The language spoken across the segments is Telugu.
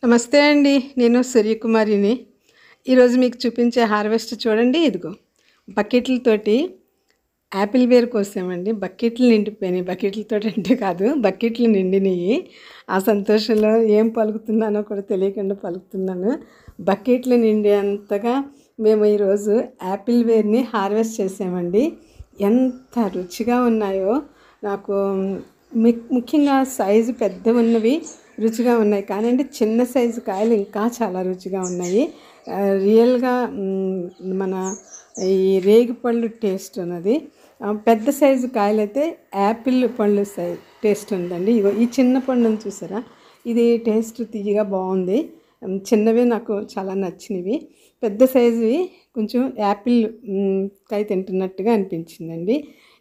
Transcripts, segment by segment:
నమస్తే అండి. నేను సూర్యకుమారిని. ఈరోజు మీకు చూపించే హార్వెస్ట్ చూడండి. ఇదిగో బకెట్లతోటి యాపిల్ వేర్ కోసామండి. బకెట్లు నిండిపోయినాయి. బకెట్లతోటి అంటే కాదు, బకెట్లు నిండినాయి. ఆ సంతోషంలో ఏం పలుకుతున్నానో కూడా తెలియకుండా పలుకుతున్నాను. బకెట్లు నిండేంతగా మేము ఈరోజు యాపిల్ వేర్ని హార్వెస్ట్ చేసామండి. ఎంత రుచిగా ఉన్నాయో నాకు ముఖ్యంగా సైజు పెద్దవి ఉన్నవి రుచిగా ఉన్నాయి, కానీ అంటే చిన్న సైజు కాయలు ఇంకా చాలా రుచిగా ఉన్నాయి. రియల్గా మన ఈ రేగి పళ్ళు టేస్ట్ ఉన్నది. పెద్ద సైజు కాయలు అయితే యాపిల్ పళ్ళు టేస్ట్ ఉందండి. ఇగో ఈ చిన్న పండును చూసారా, ఇది టేస్ట్ తీయగా బాగుంది. చిన్నవి నాకు చాలా నచ్చినవి. పెద్ద సైజువి కొంచెం యాపిల్ కాయ తింటున్నట్టుగా అనిపించిందండి.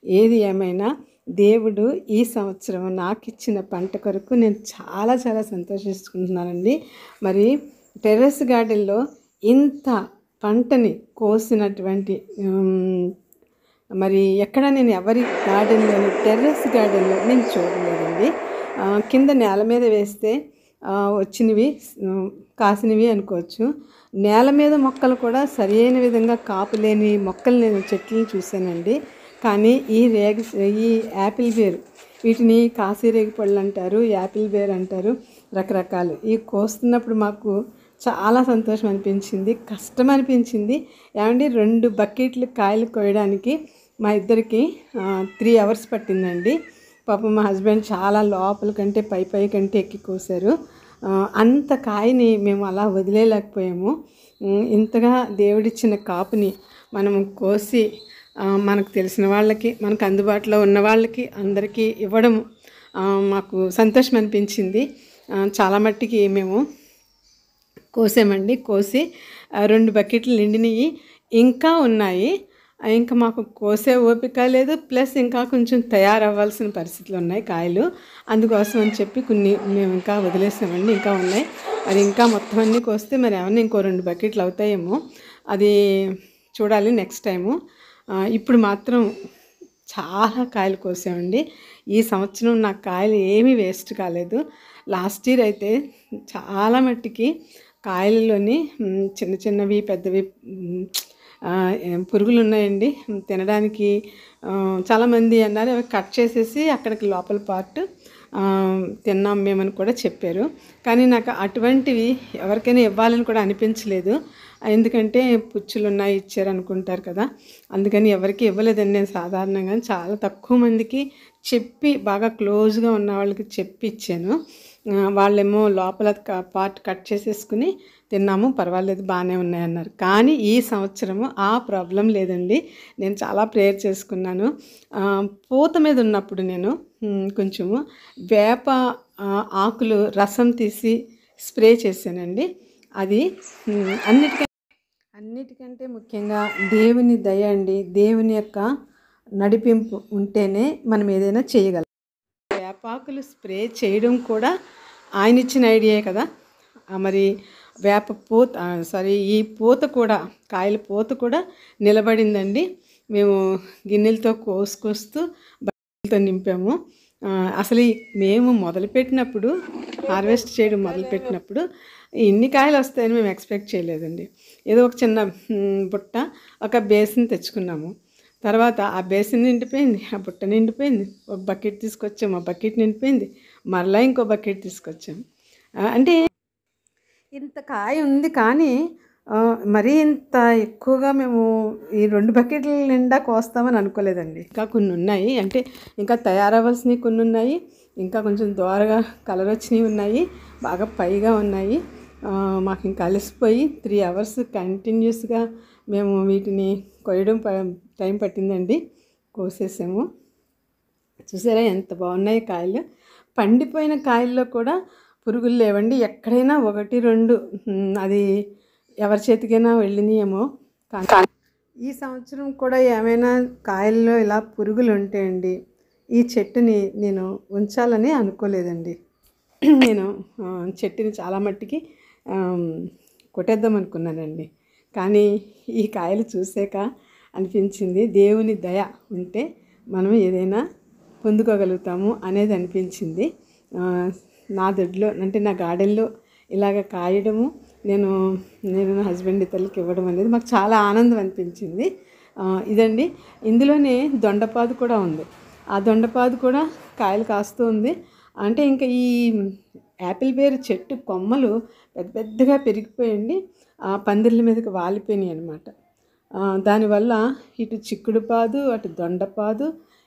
ఏది ఏమైనా దేవుడు ఈ సంవత్సరం నాకు ఇచ్చిన పంట కొరకు నేను చాలా చాలా సంతోషిస్తున్నానండి. మరి టెర్రస్ గార్డెన్లో ఇంత పంటని కోసినటువంటి మరి ఎక్కడ నేను ఎవరి గార్డెన్లోని టెర్రస్ గార్డెన్లో నేను చూడలేదండి. కింద నేల మీద వేస్తే వచ్చినవి కాసినవి అనుకోవచ్చు. నేల మీద మొక్కలు కూడా సరైన విధంగా కాపులేని మొక్కలు నేను చెట్లను చూశానండి. కానీ ఈ యాపిల్ వేరు, వీటిని కాశీరేగి పళ్ళు అంటారు, యాపిల్ వేర్ అంటారు, రకరకాలు. ఇవి కోస్తున్నప్పుడు మాకు చాలా సంతోషం అనిపించింది, కష్టం అనిపించింది. ఏమంటే 2 బకెట్లు కాయలు కోయడానికి మా ఇద్దరికి 3 hours పట్టిందండి. పాపం మా హస్బెండ్ చాలా లోపల కంటే పై కంటే ఎక్కి కోసారు. అంత కాయని మేము అలా వదిలేయలేకపోయాము. ఇంతగా దేవుడిచ్చిన కాపుని మనం కోసి మనకు తెలిసిన వాళ్ళకి, మనకు అందుబాటులో ఉన్న వాళ్ళకి అందరికీ ఇవ్వడం మాకు సంతోషం అనిపించింది. చాలా మట్టికి మేము కోసామండి. కోసి 2 బకెట్లు నిండినవి ఇంకా ఉన్నాయి. ఇంకా మాకు కోసే ఓపిక లేదు, ప్లస్ ఇంకా కొంచెం తయారవ్వాల్సిన పరిస్థితులు ఉన్నాయి కాయలు. అందుకోసం అని చెప్పి కొన్ని మేము ఇంకా వదిలేసామండి. ఇంకా ఉన్నాయి. అది ఇంకా మొత్తం అన్నీ కోస్తే మరి ఏమన్నా ఇంకో 2 బకెట్లు అవుతాయేమో, అది చూడాలి నెక్స్ట్ టైము. ఇప్పుడు మాత్రం చాలా కాయలు కోసామండి. ఈ సంవత్సరం నా కాయలు ఏమీ వేస్ట్ కాలేదు. లాస్ట్ ఇయర్ అయితే చాలా మట్టికి కాయల్లోని చిన్న చిన్నవి పెద్దవి పురుగులు ఉన్నాయండి. తినడానికి చాలామంది అన్నారు, అవి కట్ చేసేసి అక్కడికి లోపల పార్ట్ తిన్నాం మేమని కూడా చెప్పారు. కానీ నాకు అటువంటివి ఎవరికైనా ఇవ్వాలని కూడా అనిపించలేదు. ఎందుకంటే పుచ్చులు ఉన్నాయి ఇచ్చారు అనుకుంటారు కదా, అందుకని ఎవరికి ఇవ్వలేదండి. నేను సాధారణంగా చాలా తక్కువ మందికి చెప్పి, బాగా క్లోజ్గా ఉన్న వాళ్ళకి చెప్పి ఇచ్చాను. వాళ్ళేమో లోపల పార్ట్ కట్ చేసేసుకుని తిన్నాము, పర్వాలేదు బాగానే ఉన్నాయన్నారు. కానీ ఈ సంవత్సరము ఆ ప్రాబ్లం లేదండి. నేను చాలా ప్రేయర్ చేసుకున్నాను. పూత మీద ఉన్నప్పుడు నేను కొంచెము వేప ఆకులు రసం తీసి స్ప్రే చేశానండి. అది అన్నిటికంటే ముఖ్యంగా దేవుని దయ అండి. దేవుని యొక్క నడిపింపు ఉంటేనే మనం ఏదైనా చేయగలం. వేపాకులు స్ప్రే చేయడం కూడా ఆయన ఇచ్చిన ఐడియా కదా. మరి వేప పూత ఈ పూత కూడా, కాయల పూత కూడా నిలబడిందండి. మేము గిన్నెలతో కోసుకొస్తూ బట్టలతో నింపాము. అసలు మేము మొదలుపెట్టినప్పుడు, హార్వెస్ట్ చేయడం మొదలుపెట్టినప్పుడు ఇన్ని కాయలు వస్తాయని మేము ఎక్స్పెక్ట్ చేయలేదండి. ఏదో ఒక చిన్న బుట్ట, ఒక బేసిన్ తెచ్చుకున్నాము. తర్వాత ఆ బేసిన్ నిండిపోయింది, ఆ బుట్ట నిండిపోయింది. ఒక బకెట్ తీసుకొచ్చాము, ఆ బకెట్ నిండిపోయింది. మరలా ఇంకో బకెట్ తీసుకొచ్చాము. అంటే ఇంత కాయ ఉంది, కానీ మరీ ఇంత ఎక్కువగా మేము ఈ 2 బకెట్ల నిండా కోస్తామని అనుకోలేదండి. ఇంకా కొన్ని ఉన్నాయి, అంటే ఇంకా తయారవ్వాల్సినవి కొన్ని ఉన్నాయి, ఇంకా కొంచెం దోరగా కలర్ వచ్చినవి ఉన్నాయి, బాగా పైగా ఉన్నాయి. మాకు ఇంకా అలసిపోయి 3 hours కంటిన్యూస్గా మేము వీటిని కొయ్యడం టైం పట్టిందండి. కోసేసాము. చూసారా ఎంత బాగున్నాయి కాయలు. పండిపోయిన కాయల్లో కూడా పురుగులు లేవండి. ఎక్కడైనా 1, 2 అది ఎవరి చేతికైనా వెళ్ళినాయేమో. కానీ ఈ సంవత్సరం కూడా ఏమైనా కాయల్లో ఇలా పురుగులు ఉంటాయండి, ఈ చెట్టుని నేను ఉంచాలని అనుకోలేదండి. నేను చెట్టుని చాలా మట్టికి కొట్టేద్దాం అనుకున్నానండి. కానీ ఈ కాయలు చూసాక అనిపించింది, దేవుని దయ ఉంటే మనం ఏదైనా పొందుకోగలుగుతాము అనేది అనిపించింది. నా దొడ్లో అంటే నా గార్డెన్లో ఇలాగ కాయడము నేను నా హస్బెండ్ ఇతరులకి ఇవ్వడం అనేది మాకు చాలా ఆనందం అనిపించింది. ఇదండి. ఇందులోనే దొండపాదు కూడా ఉంది. ఆ దొండపాదు కూడా కాయలు కాస్తూ ఉంది. అంటే ఇంకా ఈ యాపిల్ బేర్ చెట్టు కొమ్మలు పెద్ద పెద్దగా పెరిగిపోయండి పందిర్ల మీదకి వాలిపోయినాయి అనమాట. దానివల్ల ఇటు చిక్కుడుపాదు, అటు దొండపాదు,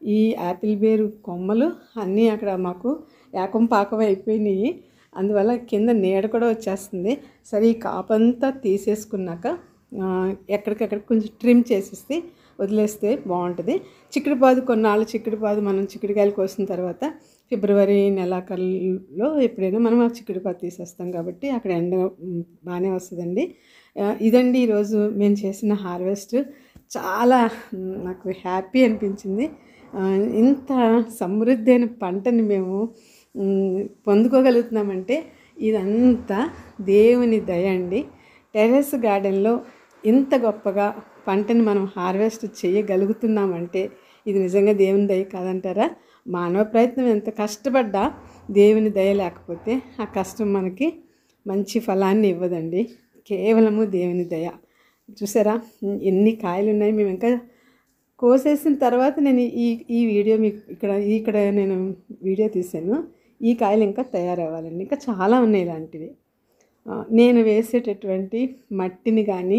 ఈ యాపిల్ బేరు కొమ్మలు అన్నీ అక్కడ మాకు ఏకం పాకం అయిపోయినాయి. అందువల్ల కింద నీడ కూడా వచ్చేస్తుంది. సరే ఈ కాపంతా తీసేసుకున్నాక ఎక్కడికక్కడ కొంచెం ట్రిమ్ చేసేసి వదిలేస్తే బాగుంటుంది. చిక్కుడుపాదు కొన్నాళ్ళు చిక్కుడుపాదు మనం చిక్కుడుకాయలు కోసిన తర్వాత ఫిబ్రవరి నెలాఖరులో ఎప్పుడైనా మనం ఆ చిక్కుడుపాదు తీసేస్తాం కాబట్టి అక్కడ ఎండ బాగానే వస్తుందండి. ఇదండి ఈరోజు మేము చేసిన హార్వెస్ట్. చాలా నాకు హ్యాపీ అనిపించింది. ఇంత సమృద్ధి అయిన పంటని మేము పొందుకోగలుగుతున్నామంటే ఇదంతా దేవుని దయ అండి. టెర్రస్ గార్డెన్లో ఇంత గొప్పగా పంటని మనం హార్వెస్ట్ చేయగలుగుతున్నామంటే ఇది నిజంగా దేవుని దయ కాదంటారా? మానవ ప్రయత్నం ఎంత కష్టపడ్డా దేవుని దయ లేకపోతే ఆ కష్టం మనకి మంచి ఫలాన్ని ఇవ్వదండి. కేవలము దేవుని దయ. చూసారా ఎన్ని కాయలు ఉన్నాయి. మేము ఇంకా కోసేసిన తర్వాత నేను ఈ వీడియో మీకు ఇక్కడ నేను వీడియో తీశాను. ఈ కాయలు ఇంకా తయారవ్వాలండి. ఇంకా చాలా ఉన్నాయి ఇలాంటివి. నేను వేసేటటువంటి మట్టిని కానీ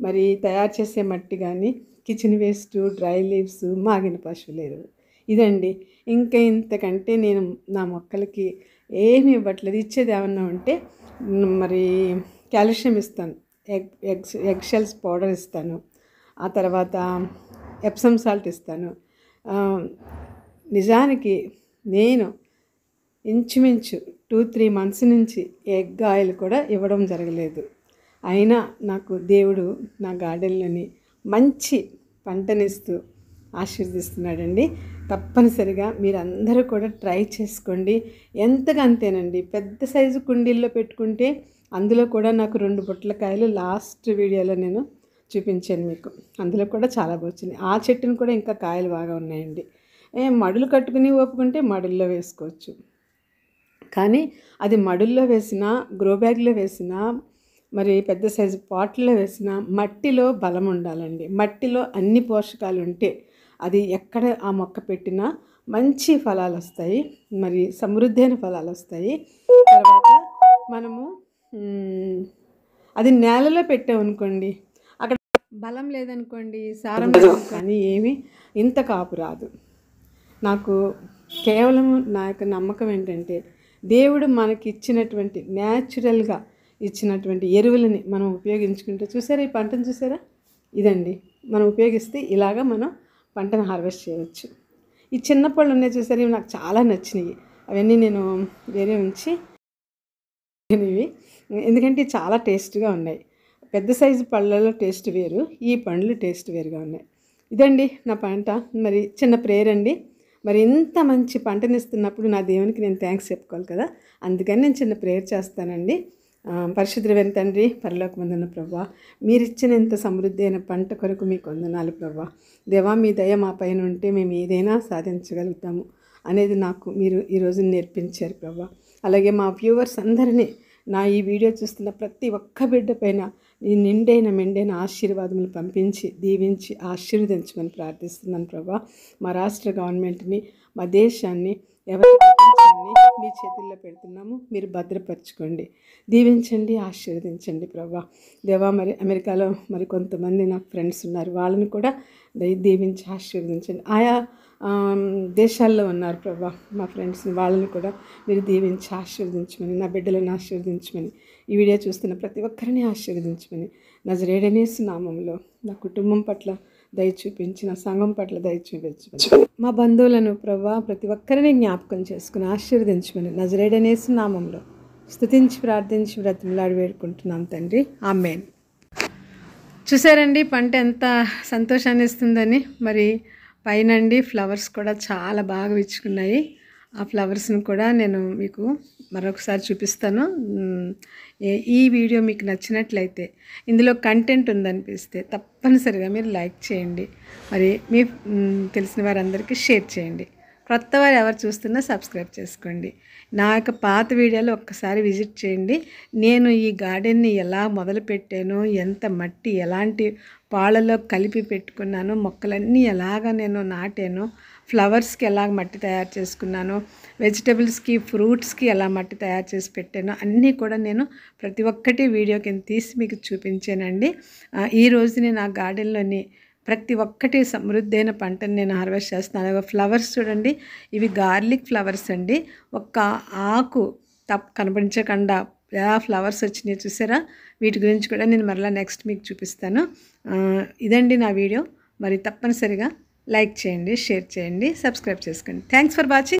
మరి తయారు చేసే మట్టి కానీ కిచెన్ వేస్ట్, డ్రై లీవ్స్, మాగిన పశువుల ఎరువు ఇదండి. ఇంకా ఇంతకంటే నేను నా మొక్కలకి ఏమి ఇవ్వట్లేదు. ఇచ్చేది ఏమన్నా ఉంటే మరి కాల్షియం ఇస్తాను, ఎగ్ షెల్స్ పౌడర్ ఇస్తాను, ఆ తర్వాత ఎప్సమ్ సాల్ట్ ఇస్తాను. నిజానికి నేను ఇంచుమించు 2-3 months నుంచి ఎగ్ ఆయిల్ కూడా ఇవ్వడం జరగలేదు. అయినా నాకు దేవుడు నా గార్డెన్లోని మంచి పంటనిస్తూ ఆశీర్వదిస్తున్నాడండి. తప్పనిసరిగా మీరందరూ కూడా ట్రై చేసుకోండి. ఎంతగా అంతేనండి. పెద్ద సైజు కుండీల్లో పెట్టుకుంటే అందులో కూడా నాకు 2 బుట్టలకాయలు లాస్ట్ వీడియోలో నేను చూపించాను మీకు. అందులో కూడా చాలా వచ్చినాయి. ఆ చెట్టును కూడా ఇంకా కాయలు బాగా ఉన్నాయండి. మడులు కట్టుకుని ఓపుకుంటే మడుల్లో వేసుకోవచ్చు. కానీ అది మడుల్లో వేసినా, గ్రో బ్యాగ్లో వేసినా, మరి పెద్ద సైజు పాట్లో వేసినా మట్టిలో బలం ఉండాలండి. మట్టిలో అన్ని పోషకాలు ఉంటే అది ఎక్కడ ఆ మొక్క పెట్టినా మంచి ఫలాలు వస్తాయి, మరి సమృద్ధి అయిన ఫలాలు వస్తాయి. తర్వాత మనము అది నేలలో పెట్టామనుకోండి, అక్కడ బలం లేదనుకోండి, సారం కానీ ఏమి ఇంత కాపు రాదు. నాకు కేవలం నా యొక్క నమ్మకం ఏంటంటే దేవుడు మనకి ఇచ్చినటువంటి న్యాచురల్గా ఇచ్చినటువంటి ఎరువులని మనం ఉపయోగించుకుంటే, చూసారా ఈ పంటను చూసారా, ఇదండి మనం ఉపయోగిస్తే ఇలాగా మనం పంటను హార్వెస్ట్ చేయవచ్చు. ఈ చిన్న పళ్ళు ఉన్నాయి చూసారా, ఇవి నాకు చాలా నచ్చినాయి. అవన్నీ నేను వేరే ఉంచి ఇవి ఎందుకంటే చాలా టేస్ట్గా ఉన్నాయి. పెద్ద సైజు పళ్ళలో టేస్ట్ వేరు, ఈ పండ్లు టేస్ట్ వేరుగా ఉన్నాయి. ఇదండి నా పంట. మరి చిన్న ప్రేయర్ అండి. మరి ఇంత మంచి పంటనిస్తున్నప్పుడు నా దేవునికి నేను థ్యాంక్స్ చెప్పుకోవాలి కదా. అందుకని నేను చిన్న ప్రేయర్ చేస్తానండి. పరిశుద్ధుడైన తండ్రి, పరలోకమందున్న ప్రభువా, మీరిచ్చిన ఇంత సమృద్ధి అయిన పంట కొరకు మీకు వందనాలు ప్రభువా. దేవా, మీ దయ మా పైన ఉంటే మేము ఏదైనా సాధించగలుగుతాము అనేది నాకు మీరు ఈరోజు నేర్పించారు ప్రభువా. అలాగే మా వ్యూవర్స్ అందరినీ, నా ఈ వీడియో చూస్తున్న ప్రతి ఒక్క బిడ్డ పైన ఈ నిండైన మెండైన ఆశీర్వాదములు పంపించి దీవించి ఆశీర్వదించమని ప్రార్థిస్తున్నాను ప్రభా. మా రాష్ట్ర గవర్నమెంట్ని, మా దేశాన్ని, ప్రపంచాన్ని మీ చేతుల్లో పెడుతున్నాము. మీరు భద్రపరచుకోండి, దీవించండి, ఆశీర్వదించండి ప్రభా. దేవా, మరి అమెరికాలో మరి కొంతమంది నాకు ఫ్రెండ్స్ ఉన్నారు, వాళ్ళని కూడా దీవించి ఆశీర్వదించండి. ఆయా దేశాల్లో ఉన్నారు ప్రభా మా ఫ్రెండ్స్ని, వాళ్ళని కూడా మీరు దీవించి ఆశీర్వదించమని, నా బిడ్డలను ఆశీర్వదించమని, ఈ వీడియో చూస్తున్న ప్రతి ఒక్కరిని ఆశీర్వదించమని నజరేయుడైన యేసు నామములో నా కుటుంబం పట్ల దయ చూపించి, నా సంఘం పట్ల దయ చూపించమని, మా బంధువులను ప్రభా ప్రతి ఒక్కరిని జ్ఞాపకం చేసుకుని ఆశీర్వదించమని నజరేయుడైన యేసు నామములో స్తుతించి ప్రార్థించి బ్రతిమలాడి వేడుకుంటున్నాం తండ్రి, ఆమేన్. చూసారండి పంట ఎంత సంతోషాన్ని ఇస్తుందని. మరి పైనండి ఫ్లవర్స్ కూడా చాలా బాగా విచ్చుకున్నాయి. ఆ ఫ్లవర్స్ని కూడా నేను మీకు మరొకసారి చూపిస్తాను. ఈ వీడియో మీకు నచ్చినట్లయితే, ఇందులో కంటెంట్ ఉందనిపిస్తే తప్పనిసరిగా మీరు లైక్ చేయండి, మరి మీ తెలిసిన వారందరికీ షేర్ చేయండి. కొత్తవారు ఎవరు చూస్తున్నా సబ్స్క్రైబ్ చేసుకోండి. నా యొక్క పాత వీడియోలు ఒక్కసారి విజిట్ చేయండి. నేను ఈ గార్డెన్ని ఎలా మొదలుపెట్టానో, ఎంత మట్టి ఎలాంటి పాళ్ళలో కలిపి పెట్టుకున్నానో, మొక్కలన్నీ ఎలాగ నేను నాటానో, ఫ్లవర్స్కి ఎలా మట్టి తయారు చేసుకున్నానో, వెజిటబుల్స్కి ఫ్రూట్స్కి ఎలా మట్టి తయారు చేసి పెట్టానో అన్నీ కూడా నేను ప్రతి ఒక్కటి వీడియో కింద తీసి మీకు చూపించానండి. ఈరోజు నేను ఆ గార్డెన్లోని ప్రతి ఒక్కటి సమృద్ధైన పంటను నేను హార్వెస్ట్ చేస్తున్నాను. ఫ్లవర్స్ చూడండి, ఇవి గార్లిక్ ఫ్లవర్స్ అండి. ఒక్క ఆకు కనిపించకుండా ఎలా ఫ్లవర్స్ వచ్చినాయి చూసారా. వీటి గురించి కూడా నేను మరలా నెక్స్ట్ మీకు చూపిస్తాను. ఇదండి నా వీడియో. మరి తప్పనిసరిగా లైక్ చేయండి, షేర్ చేయండి, సబ్స్క్రైబ్ చేసుకోండి. Thanks for watching.